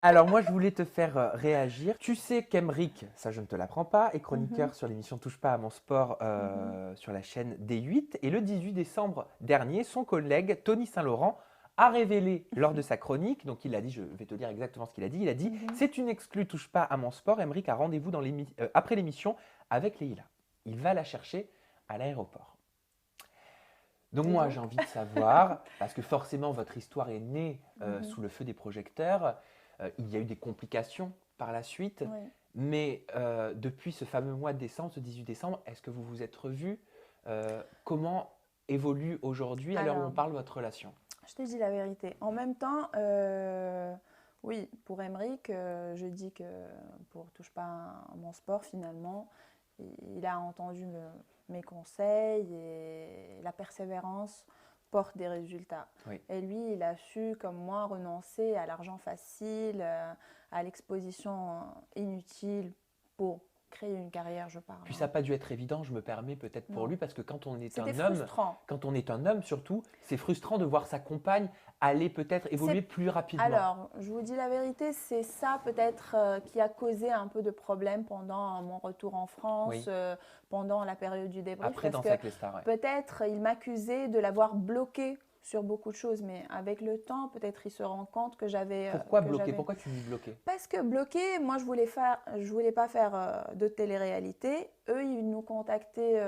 Alors moi, je voulais te faire réagir. Tu sais qu'Emeric, ça je ne te l'apprends pas, est Mhm, chroniqueur sur l'émission Touche pas à mon sport mhm, sur la chaîne D8. Et le 18 décembre dernier, son collègue Tony Saint-Laurent a révélé lors de sa chronique, donc il a dit, je vais te dire exactement ce qu'il a dit, il a dit mhm. c'est une exclue Touche pas à mon sport, Emeric a rendez-vous après l'émission avec Leïla. Il va la chercher à l'aéroport. Donc Et moi j'ai donc? envie de savoir, parce que forcément votre histoire est née Mhm, sous le feu des projecteurs, il y a eu des complications par la suite, oui. mais depuis ce fameux mois de décembre, ce 18 décembre, est-ce que vous vous êtes revus? Comment évolue aujourd'hui à l'heure où on Alors, parle votre relation? je te dis la vérité. En même temps, oui, pour Emeric, je dis que pour Touche pas à mon sport, finalement, il a entendu mes conseils et la persévérance porte des résultats. Oui. Et lui, il a su, comme moi, renoncer à l'argent facile, à l'exposition inutile pour créer une carrière, je parle, Puis ça hein. n'a pas dû être évident, je me permets peut-être pour Non, lui, parce que quand on est c'était un homme, frustrant. surtout, c'est frustrant de voir sa compagne aller peut-être évoluer C'est plus rapidement. Alors, je vous dis la vérité, c'est ça peut-être qui a causé un peu de problème pendant mon retour en France, Oui. pendant la période du débrief, Après parce dans que avec les stars, ouais. peut-être il m'accusait de l'avoir bloqué sur beaucoup de choses, mais avec le temps, peut-être il se rend compte que Pourquoi que bloquer? j'avais. Pourquoi tu dis bloquer? Parce que bloqué, moi je voulais pas faire de télé-réalité. Eux, ils nous contactaient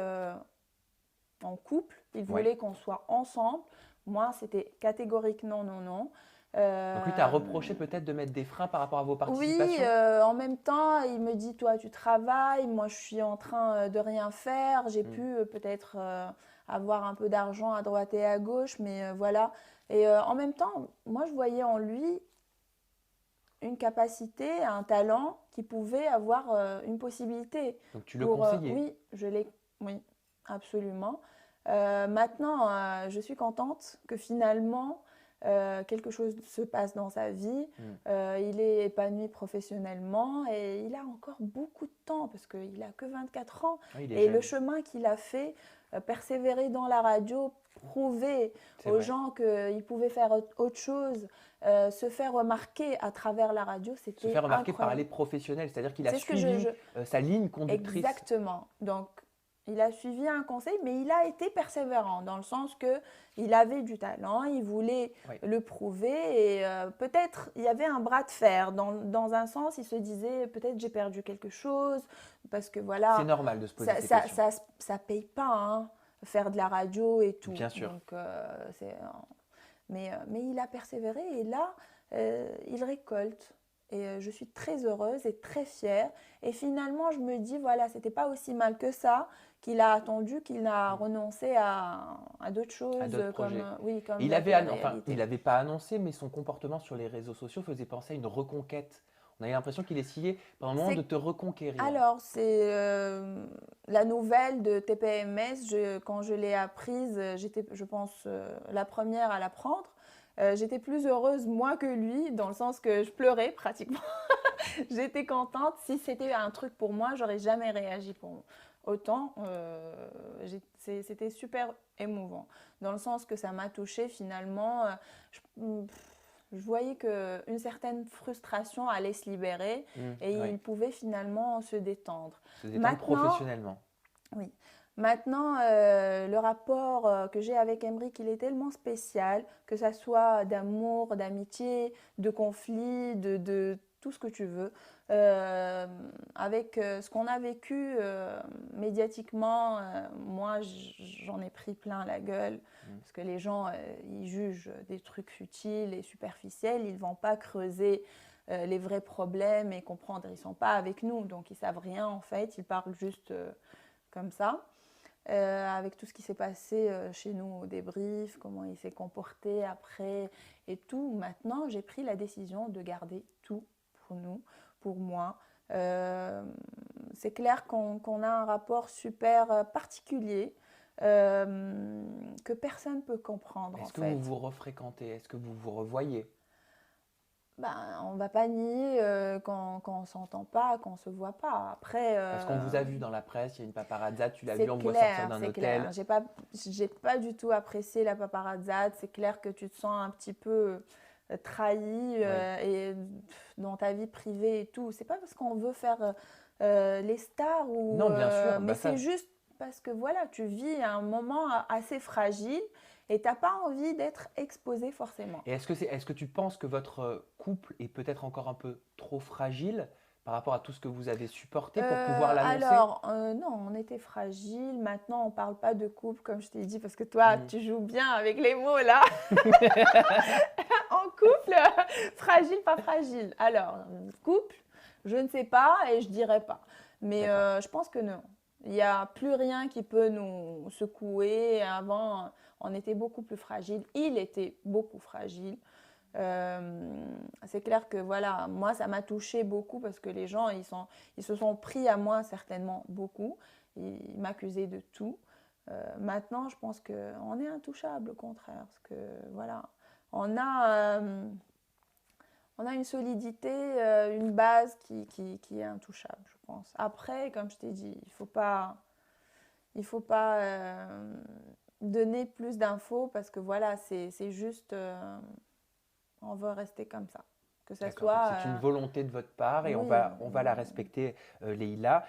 en couple, ils Ouais. voulaient qu'on soit ensemble. Moi, c'était catégorique non, non, non. Donc lui t'a Euh, reproché peut-être de mettre des freins par rapport à vos oui, participations? en même temps, il me dit, toi, tu travailles, moi, je suis en train de rien faire. J'ai Hmm. pu peut-être avoir un peu d'argent à droite et à gauche, mais voilà. Et en même temps, moi, je voyais en lui une capacité, un talent qui pouvait avoir une possibilité Donc tu le pour, conseillais. oui, oui, absolument. Maintenant, je suis contente que finalement, quelque chose se passe dans sa vie. Hmm. Il est épanoui professionnellement et il a encore beaucoup de temps parce qu'il n'a que 24 ans. Ah, il est Et le jeune, chemin qu'il a fait, persévérer dans la radio, prouver c'est aux vrai. gens qu'il pouvait faire autre chose, se faire remarquer à travers la radio, Se c'était faire remarquer par les incroyable. professionnels, c'est-à-dire qu'il a C'est ce que suivi sa ligne conductrice. exactement. Donc, il a suivi un conseil, mais il a été persévérant dans le sens que il avait du talent, il voulait Oui. le prouver et peut-être il y avait un bras de fer. Dans un sens, il se disait peut-être j'ai perdu quelque chose parce que C'est voilà, normal de se poser ça, ces ça, questions. ça, ça paye pas hein, faire de la radio et tout. Bien sûr. Donc, mais il a persévéré et là, il récolte. Et je suis très heureuse et très fière. Et finalement, je me dis, voilà, c'était pas aussi mal que ça, qu'il a attendu, qu'il a Hmm. renoncé à d'autres À choses d'autres comme, projets. oui, Et comme il la avait, enfin, il télé-réalité. n'avait pas annoncé, mais son comportement sur les réseaux sociaux faisait penser à une reconquête. On avait l'impression qu'il essayait pendant un moment de C'est te reconquérir. Alors, c'est la nouvelle de TPMS. Quand je l'ai apprise, j'étais, je pense, la première à l'apprendre. J'étais plus heureuse, moi, que lui, dans le sens que je pleurais pratiquement. J'étais contente. Si c'était un truc pour moi, j'aurais jamais réagi pour autant. C'était super émouvant, dans le sens que ça m'a touchée finalement. Je voyais qu'une certaine frustration allait se libérer Hmm. et Oui. il pouvait finalement se détendre. Se détendre Maintenant, professionnellement. oui. Maintenant, le rapport que j'ai avec Emric, il est tellement spécial, que ça soit d'amour, d'amitié, de conflit, de tout ce que tu veux. Euh, Avec ce qu'on a vécu médiatiquement, moi, j'en ai pris plein la gueule, Hmm. parce que les gens, ils jugent des trucs futiles et superficiels, ils ne vont pas creuser les vrais problèmes et comprendre. Ils ne sont pas avec nous, donc ils ne savent rien en fait, ils parlent juste comme ça, avec tout ce qui s'est passé chez nous au débrief, comment il s'est comporté après et tout. Maintenant, j'ai pris la décision de garder tout pour nous, pour moi. Euh, c'est clair qu'on a un rapport super particulier que personne ne peut comprendre en Est-ce que vous fait. vous refréquentez? Est-ce que vous vous revoyez? Ben, on ne va pas nier quand on ne s'entend pas, qu'on ne se voit pas. Après, Parce qu'on vous a vu dans la presse, il y a une paparazzade, tu l'as vu, c'est on te voit sortir clair, d'un c'est clair. hôtel. J'ai pas du tout apprécié la paparazzade. C'est clair que tu te sens un petit peu trahi et dans ta vie privée et tout. C'est pas parce qu'on veut faire les stars ou Non, bien sûr. mais Bah, c'est ça, juste parce que voilà, tu vis un moment assez fragile et t'as pas envie d'être exposé forcément. et est-ce que tu penses que votre couple est peut-être encore un peu trop fragile par rapport à tout ce que vous avez supporté pour pouvoir l'annoncer? Non, on était fragile. Maintenant, on parle pas de couple, comme je t'ai dit, parce que toi, Hmm. tu joues bien avec les mots là. En couple, fragile, pas fragile. Alors, couple, je ne sais pas et je dirais pas. Mais D'accord. je pense que non. Il n'y a plus rien qui peut nous secouer. Avant, on était beaucoup plus fragile. Il était beaucoup fragile. C'est clair que voilà, moi, ça m'a touché beaucoup parce que les gens, ils se sont pris à moi certainement beaucoup. Ils m'accusaient de tout. Maintenant, je pense qu'on est intouchable, au contraire. Parce que voilà, on a, euh, on a une solidité, une base qui est intouchable, je pense. Après, comme je t'ai dit, il faut pas donner plus d'infos parce que voilà, c'est juste, on veut rester comme ça. Que ça D'accord. Donc soit, c'est une volonté de votre part et oui, on va la respecter, Leïla.